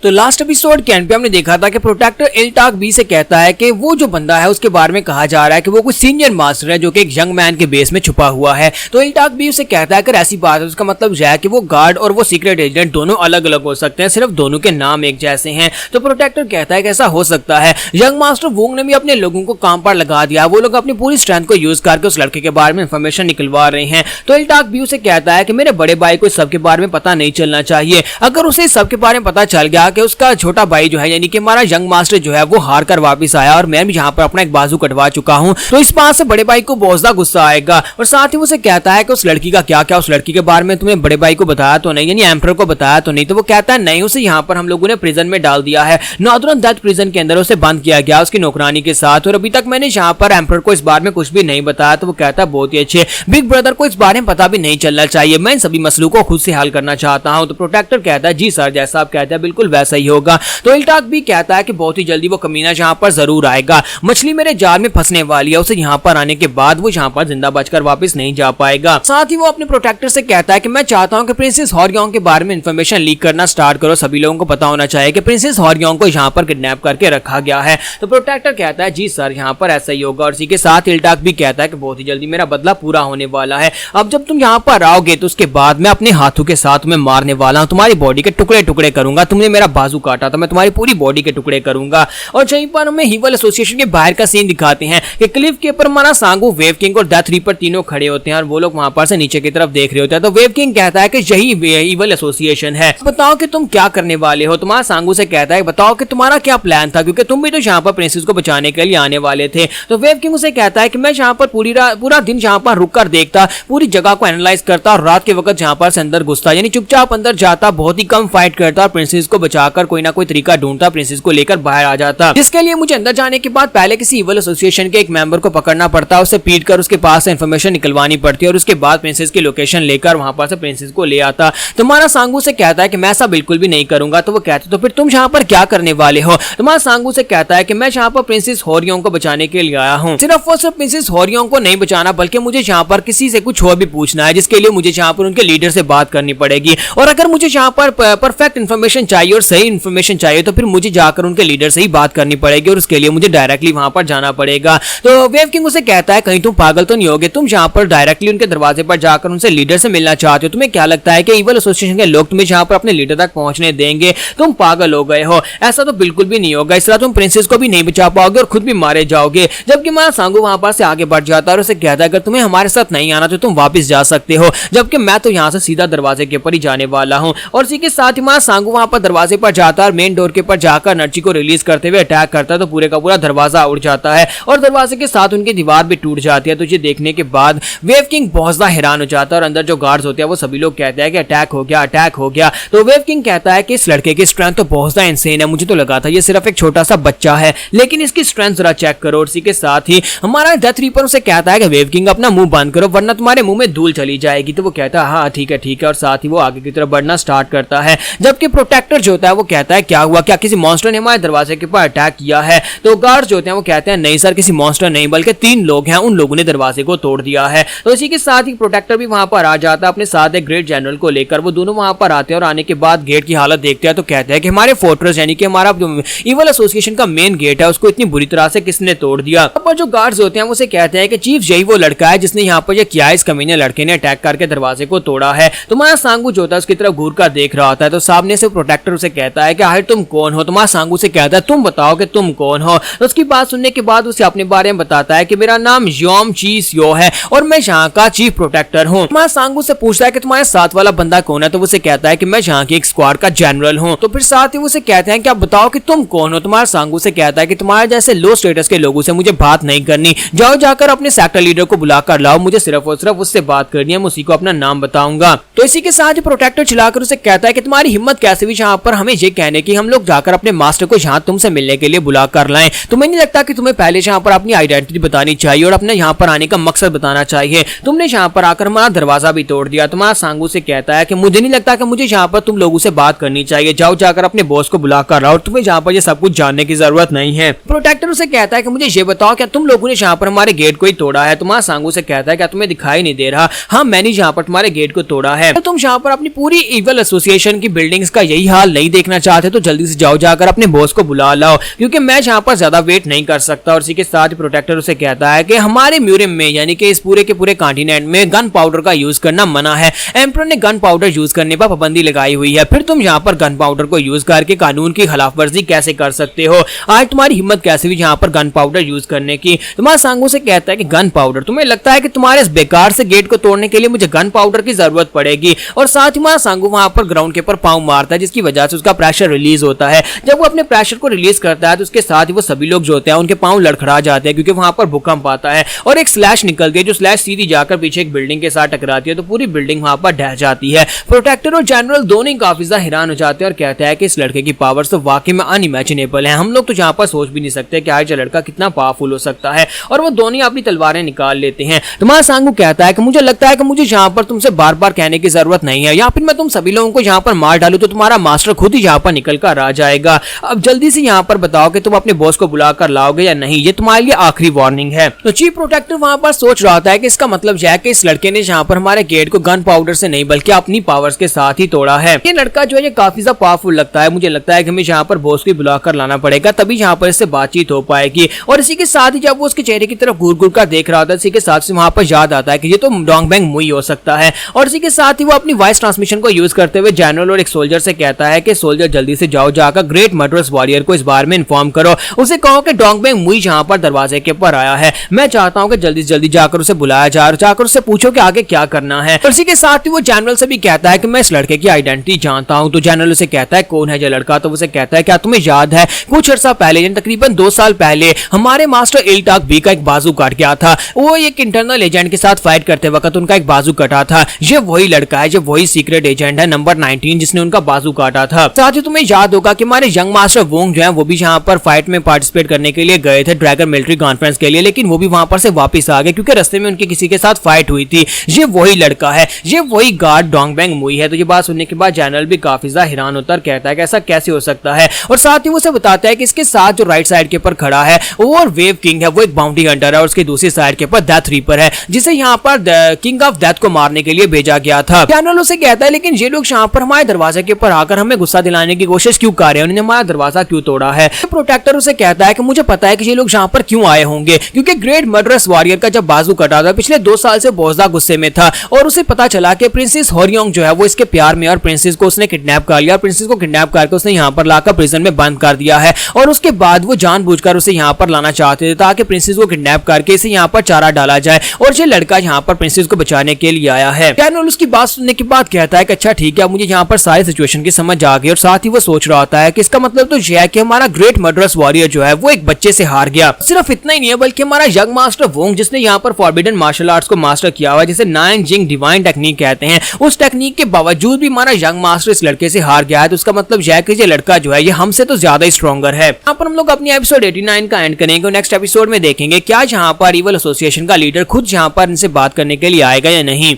तो last episode के and पे हमने देखा था कि प्रोटेक्टर इल्टाक बी से कहता है कि वो जो बंदा है उसके बारे में कहा जा रहा है कि वो कोई सीनियर मास्टर है जो कि एक यंग मैन के बेस में छुपा हुआ है। तो इल्टाक बी उसे कहता है कि ऐसी बात है, उसका मतलब यह है कि वो गार्ड और वो सीक्रेट एजेंट दोनों अलग अलग हो सकते हैं, सिर्फ दोनों के नाम एक जैसे हैं। तो प्रोटेक्टर कहता है कि ऐसा हो सकता है। यंग मास्टर वोंग ने भी अपने लोगों को काम पर लगा दिया, वो लोग अपनी पूरी स्ट्रेंथ को यूज करके उस लड़के के बारे में इंफॉर्मेशन निकलवा रहे हैं। तो इल्टाक बी उसे कहता है कि मेरे बड़े भाई को सबके बारे में पता नहीं चलना चाहिए। अगर उसे सबके बारे में पता चल गया कि उसका छोटा भाई जो है यानी कि हमारा यंग मास्टर जो है वो हार कर वापस आया और मैं भी यहाँ पर अपना एक बाजू कटवा चुका हूँ, तो इस बात से बड़े भाई को बहुत ज्यादा गुस्सा आएगा। और साथ ही उसे कहता है कि उस लड़की का क्या, उस लड़की के बारे में तुम्हें बड़े भाई को बताया तो नहीं, यानी एम्परर को बताया तो नहीं। तो वो कहता है नहीं, उसे यहाँ पर हम लोगों ने प्रिजन में डाल दिया है, नॉर्दर्न डेथ प्रिजन के अंदर उसे बंद किया गया उसकी नौकरानी के साथ, और अभी तक मैंने यहाँ पर एम्परर को इस बारे में कुछ भी नहीं बताया। तो वो कहता है बहुत ही अच्छे, बिग ब्रदर को इस बारे में पता भी नहीं चलना चाहिए, मैं इन सभी मसलों को खुद से हल करना चाहता हूँ। तो प्रोटेक्टर कहता है जी सर, जैसा आप कहते हैं बिल्कुल वैसा ही होगा। तो इल्टाक भी कहता है कि बहुत ही जल्दी वो कमीना यहाँ पर जरूर आएगा, मछली मेरे जाल में फंसने वाली है, उसे यहाँ पर आने के बाद वो यहाँ पर जिंदा बचकर वापस नहीं जा पाएगा। साथ ही वो अपने प्रोटेक्टर से कहता है कि मैं चाहता हूँ कि प्रिंसेस हॉर्योंग के बारे में इंफॉर्मेशन लीक करना स्टार्ट करो, सभी लोगों को पता होना चाहिए कि प्रिंसेस हॉर्योंग को यहाँ पर किडनैप करके रखा गया है। तो प्रोटेक्टर कहता है जी सर, यहाँ पर ऐसा ही होगा। और इसी के साथ इल्टाक भी कहता है कि बहुत ही जल्दी मेरा बदला पूरा होने वाला है, अब जब तुम यहाँ पर आओगे तो उसके बाद मैं अपने हाथों के साथ तुम्हें मारने वाला हूँ, तुम्हारी बॉडी के टुकड़े टुकड़े करूंगा, तुमने मेरा बाजू काटा तो मैं तुम्हारी पूरी बॉडी के टुकड़े करूंगा। और यहीं पर हमें हीवल एसोसिएशन के बाहर का सीन दिखाते हैं कि क्लिफ के ऊपर हमारा सांगू, वेव किंग और डेथ रीपर तीनों खड़े होते हैं और वो लोग वहां पर से नीचे की तरफ देख रहे होते हैं। तो वेव किंग कहता है कि यही हीवल एसोसिएशन है, बताओ कि तुम क्या करने वाले हो। तुम्हारा सांगू से कहता है बताओ कि तुम्हारा क्या प्लान था, क्योंकि तुम भी तो यहाँ पर प्रिंसेस को बचाने के लिए आने वाले थे। तो वेव किंग उसे कहता है कि मैं यहाँ पर पूरा दिन यहाँ पर रुक कर देखता, पूरी जगह को एनालाइज करता और रात के वक्त यहाँ पर से अंदर घुसता, यानी चुपचाप अंदर जाता, बहुत ही कम फाइट करता और प्रिंसेस को बचाकर कोई ना कोई तरीका ढूंढता, प्रिंसेस को लेकर बाहर आ जाता। जिसके लिए मुझे अंदर जाने के बाद पहले किसी ईवल एसोसिएशन के एक मेंबर को पकड़ना पड़ता, उसे पीट कर उसके पास से इंफॉर्मेशन निकलवानी पड़ती और उसके बाद प्रिंसेस की लोकेशन लेकर वहां पर से प्रिंसेस को ले आता। तुम्हारा सांगू से कहता है कि मैं ऐसा बिल्कुल भी नहीं करूंगा। तो वो कहते तो फिर तुम यहाँ पर क्या करने वाले हो। तुम्हारा सांगू से कहता है कि मैं यहाँ पर प्रिंसेस हॉर्योंग को बचाने के लिए आया हूँ, सिर्फ और सिर्फ प्रिंसेस हॉर्योंग को नहीं बचाना बल्कि मुझे यहाँ पर किसी से कुछ और भी पूछना है, जिसके लिए मुझे यहाँ पर उनके लीडर से बात करनी पड़ेगी। और अगर मुझे यहाँ पर परफेक्ट इन्फॉर्मेशन चाहिए और सही इन्फॉर्मेशन चाहिए तो फिर मुझे जाकर उनके लीडर से ही बात करनी पड़ेगी और उसके लिए मुझे डायरेक्टली वहां पर जाना पड़ेगा। तो वेव किंग उसे कहता है कहीं तुम पागल तो नहीं होगे, तुम यहाँ पर डायरेक्टली उनके दरवाजे पर जाकर उनसे लीडर से मिलना चाहते हो, तुम्हें क्या लगता है कि ईवल एसोसिएशन के लोग तुम्हें यहाँ पर अपने लीडर तक पहुंचने देंगे? तुम पागल हो गए हो, ऐसा तो बिल्कुल भी नहीं होगा, इस तरह तुम प्रिंसेस को भी नहीं बचा पाओगे और खुद भी मारे जाओगे। जबकि मां सांगू वहां पर से आगे बढ़ जाता है और उसे कहता है अगर तुम्हें हमारे साथ नहीं आना तो तुम वापस जा सकते हो, जबकि मैं तो यहाँ से सीधा दरवाजे के ऊपर ही जाने वाला हूँ। और इसी के साथ ही मां सांगू वहां पर दरवाजे पर जाता है और मेन डोर के ऊपर जाकर नर्ची को रिलीज करते हुए अटैक करता है, तो पूरे का पूरा दरवाजा उड़ जाता है और दरवाजे के साथ उनकी दीवार भी टूट जाती है। तो ये देखने के बाद वेव किंग बहुत ज्यादा हैरान हो जाता है और अंदर जो गार्ड्स होते हैं वो सभी लोग कहते हैं कि अटैक हो गया, अटैक हो गया। तो वेव किंग कहता है कि इस लड़के की स्ट्रेंथ तो बहुत ज्यादा इंसेन है, मुझे तो लगा था ये सिर्फ एक छोटा सा बच्चा है, लेकिन इसकी स्ट्रेंथ जरा चेक करो। इसी के साथ ही हमारा डेथ रीपर उसे कहता है कि वेव किंग अपना मुंह बंद करो वरना तुम्हारे मुंह में धूल चली जाएगी। तो वो कहता है हाँ ठीक है, और साथ ही वो आगे की तरफ बढ़ना स्टार्ट करता है। जबकि प्रोटेक्टर जो होता है वो कहता है क्या हुआ, क्या किसी मॉन्स्टर ने हमारे दरवाजे के ऊपर अटैक किया है? तो गार्ड्स जो होते हैं वो कहते हैं नहीं सर, किसी मॉन्स्टर नहीं बल्कि 3 लोग हैं, उन लोगों ने दरवाजे को तोड़ दिया है। तो इसी के साथ ही प्रोटेक्टर भी वहां पर आ जाता है अपने साथ एक ग्रेट जनरल को लेकर, वो दोनों वहां पर आते हैं और आने के बाद गेट की हालत देखते हैं तो कहते हैं कि हमारे फोर्ट्रेस यानी कि हमारा ईवल एसोसिएशन का मेन गेट है उसको इतनी बुरी तरह से किसने तोड़ दिया। पर जो गार्ड्स होते हैं वो कहते हैं कि चीफ यही वो लड़का है जिसने यहाँ पर किया है, इस कमीने लड़के ने अटैक करके दरवाजे को तोड़ा है। तुम्हारा सांगू जो होता है उसकी तरफ घूर कर देख रहा होता है, तो सामने से प्रोटेक्टर उसे कहता है कि आखिर तुम कौन हो। तुम्हारा सांगू से कहता है तुम बताओ कि तुम कौन हो। तो उसकी बात सुनने के बाद उसे अपने बारे में बताता है कि मेरा नाम योम चीस यो है और मैं यहाँ का चीफ प्रोटेक्टर हूँ। तुम्हारा सांगू से पूछता है कि तुम्हारे साथ वाला बंदा कौन है, तो उसे कहता है कि मैं यहाँ की एक स्क्वाड का जनरल हूँ। तो फिर साथ ही उसे कहते हैं कि आप बताओ कि तुम कौन हो। तुम्हारा सांगू से कहता है कि तुम्हारे जैसे लो स्टेटस के लोगों से मुझे बात नहीं करनी, जाओ जाकर अपने सेक्टर लीडर को बुला कर लाओ, मुझे सिर्फ और सिर्फ उससे बात करनी है, मैं उसी को अपना नाम बताऊंगा। तो इसी के साथ ही प्रोटेक्टर चलाकर उसे कहता है कि तुम्हारी हिम्मत कैसे हुई यहाँ पर हमें ये कहने की हम लोग जाकर अपने मास्टर को यहाँ तुमसे मिलने के लिए बुला कर लाएं? तुम्हें नहीं लगता कि तुम्हें पहले यहाँ पर अपनी आइडेंटिटी बतानी चाहिए और अपने यहाँ पर आने का मकसद बताना चाहिए? तुमने यहाँ पर आकर हमारा दरवाजा भी तोड़ दिया। तुम्हारा सांगू से कहता है कि मुझे नहीं लगता कि मुझे यहाँ पर तुम लोगों से बात करनी चाहिए, जाओ जाकर अपने बॉस को बुला कर लाओ, तुम्हें यहाँ पर ये सब कुछ जानने की जरूरत नहीं है। प्रोटेक्टर उसे कहता है कि मुझे ये बताओ क्या तुम लोगों ने यहाँ पर हमारे गेट को ही तोड़ा है? तुम्हारा सांगू से कहता है क्या तुम्हें दिखाई नहीं दे रहा? हाँ मैंने यहाँ पर तुम्हारे गेट को तोड़ा है। तो तुम यहाँ पर अपनी पूरी ईवल एसोसिएशन की बिल्डिंग्स का यही हाल नहीं नहीं देखना चाहते तो जल्दी से जाओ, जाकर अपने बॉस को बुला लाओ, क्योंकि मैं यहाँ पर ज्यादा वेट नहीं कर सकता। और इसी के साथ प्रोटेक्टर उसे कहता है कि हमारे म्यूजियम में यानी कि इस पूरे के पूरे कॉन्टिनेंट में गन पाउडर का यूज करना मना है। एम्परर ने गन पाउडर यूज करने पर पाबंदी लगाई हुई है, फिर तुम यहाँ पर गन पाउडर को यूज करके कानून की खिलाफवर्जी कैसे कर सकते हो? आज तुम्हारी हिम्मत कैसे हुई यहाँ पर गन पाउडर यूज करने की? तुम्हारा सांगू से कहता है कि गन पाउडर, तुम्हें लगता है कि तुम्हारे इस बेकार से गेट को तोड़ने के लिए मुझे गन पाउडर की जरूरत पड़ेगी? और साथ ही हमारा सांगू वहां पर ग्राउंड के ऊपर पांव मारता है, जिसकी वजह से उसका प्रेशर रिलीज होता है। जब वो अपने प्रेशर को रिलीज करता है तो उसके साथ ही वो सभी लोग जो होते हैं उनके पांव लड़खड़ा जाते हैं, क्योंकि वहां पर भूकंप आता है और एक स्लैश निकलती है, जो स्लैश सीधी जाकर पीछे एक बिल्डिंग के साथ टकराती है, तो पूरी बिल्डिंग वहां पर ढह जाती है। प्रोटेक्टर और जनरल दोनों ही काफी ज्यादा हैरान हो जाते हैं और कहते हैं कि इस लड़के की पावर्स तो वाकई में अनइमेजिनेबल है, हम लोग तो यहाँ पर सोच भी नहीं सकते कि आज ये लड़का कितना पावरफुल हो सकता है। और वो दोनों अपनी तलवारें निकाल लेते हैं। तुम्हारा सांगू कहता है कि मुझे लगता है कि मुझे यहाँ पर तुमसे बार बार कहने की जरूरत नहीं है, या फिर मैं तुम सभी लोगों को यहाँ पर मार डालू तो तुम्हारा मास्टर खुद ही यहाँ पर निकल कर आ जाएगा। अब जल्दी से यहाँ पर बताओ कि तुम अपने बॉस को बुला कर लाओगे या नहीं, ये तुम्हारे लिए आखिरी वार्निंग है। तो चीफ प्रोटेक्टर वहां पर सोच रहा था कि इसका मतलब यह है कि इस लड़के ने यहाँ पर हमारे गेट को गन पाउडर से नहीं बल्कि अपनी पावर्स के साथ ही तोड़ा है। ये लड़का जो है ये काफी ज्यादा पावरफुल लगता है, मुझे लगता है कि हमें यहाँ पर बॉस को बुला कर लाना पड़ेगा, तभी यहाँ पर इससे बातचीत हो पाएगी। और इसी के साथ ही जब वो उसके चेहरे की तरफ घूर घूर कर देख रहा था, इसी के साथ से वहां पर याद आता है कि ये तो डोंगबैंग मुई हो सकता है। और इसी के साथ ही वो अपनी वॉइस ट्रांसमिशन को यूज करते हुए जनरल और एक सोल्जर से कहता है कि सोल्जर जल्दी से जाओ, जाकर ग्रेट मर्डरस वॉरियर को इस बारे में इन्फॉर्म करो, उसे कहो कि डोंगबैंग मुई यहाँ पर दरवाजे के ऊपर आया है। मैं चाहता हूँ कि जल्दी से जल्दी जाकर उसे बुलाया जाए, जाकर उससे पूछो कि आगे क्या करना है। और इसी के साथ ही वो जनरल से भी कहता है कि मैं इस लड़के की आइडेंटिटी जानता हूँ। तो जनरल उसे कहता है कौन है ये लड़का? तो उसे कहता है क्या तुम्हें याद है कुछ अर्सा पहले, तकरीबन 2 साल पहले हमारे मास्टर इल्टाक बी का एक बाजू काट गया था। वो एक इंटरनल एजेंट के साथ फाइट करते वक्त उनका एक बाजू कटा था। ये वही लड़का है, जो वही सीक्रेट एजेंट है नंबर 19 जिसने उनका बाजू काटा था। साथ ही तुम्हें याद होगा कि हमारे यंग मास्टर वोंग जो है वो भी यहाँ पर फाइट में पार्टिसिपेट करने के लिए गए थे ड्रैगन मिलिट्री कॉन्फ्रेंस के लिए, लेकिन वो भी वहां पर से वापस आ गए क्योंकि रास्ते में उनके किसी के साथ फाइट हुई थी। ये वही लड़का है, ये वही गार्ड डोंगबैंग मुई है। तो ये बात सुनने के बाद जनरल भी काफी ज्यादा हैरान होता है, कहता है कि ऐसा कैसे हो सकता है। और साथ ही वो उसे बताता है कि इसके साथ जो राइट साइड के ऊपर खड़ा है वो वेव किंग है, वो एक बाउंटी हंटर है, और उसकी दूसरी साइड के ऊपर डेथ रीपर है, जिसे यहाँ पर किंग ऑफ डेथ को मारने के लिए भेजा गया था। जनरल उसे कहता है लेकिन ये लोग यहाँ पर हमारे दरवाजे के ऊपर आकर हमें गुस्सा दिलाने की कोशिश क्यों कर रहे हैं, उन्होंने हमारा दरवाजा क्यों तोड़ा है? प्रोटेक्टर उसे कहता है कि मुझे पता है कि ये लोग यहाँ पर क्यों आए होंगे, क्योंकि ग्रेट मर्डरस वॉरियर का जब बाजू कटा था पिछले 2 साल से बहुत ज्यादा गुस्से में था, और उसे पता चला कि प्रिंसेस होरियोंग जो है वो इसके प्यार में और प्रिंसेस को उसने किडनैप कर लिया, और प्रिंसेस को किडनैप करके उसने यहाँ पर लाकर प्रिजन में बंद कर दिया है। और उसके बाद वो जानबूझकर उसे यहाँ पर लाना चाहते थे ताकि प्रिंसेस को किडनैप करके इसे यहाँ पर चारा डाला जाए, और ये लड़का यहाँ पर प्रिंसेस को बचाने के लिए आया है। जनरल उसकी बात सुनने के बाद कहता है कि अच्छा ठीक है, मुझे यहाँ पर सारी सिचुएशन की समझ आ गई। और साथ ही वो सोच रहा होता है कि इसका मतलब तो यह है कि हमारा ग्रेट मर्डरस वॉरियर जो है वो एक बच्चे से हार गया। सिर्फ इतना ही नहीं है बल्कि हमारा यंग मास्टर वोंग जिसने यहाँ पर फॉरबिडन मार्शल आर्ट्स को मास्टर किया हुआ है, जिसे नाइन जिंग डिवाइन टेक्निक कहते हैं, उस टेक्निक के बावजूद भी हमारा यंग मास्टर इस लड़के से हार गया है। तो उसका मतलब यह है कि ये लड़का जो है ये हमसे तो ज्यादा ही स्ट्रॉन्गर है। यहाँ पर हम लोग अपनी एपिसोड 89 का एंड करेंगे। नेक्स्ट एपिसोड में देखेंगे क्या यहाँ पर इवल एसोसिएशन का लीडर खुद यहाँ पर इनसे बात करने के लिए आएगा या नहीं।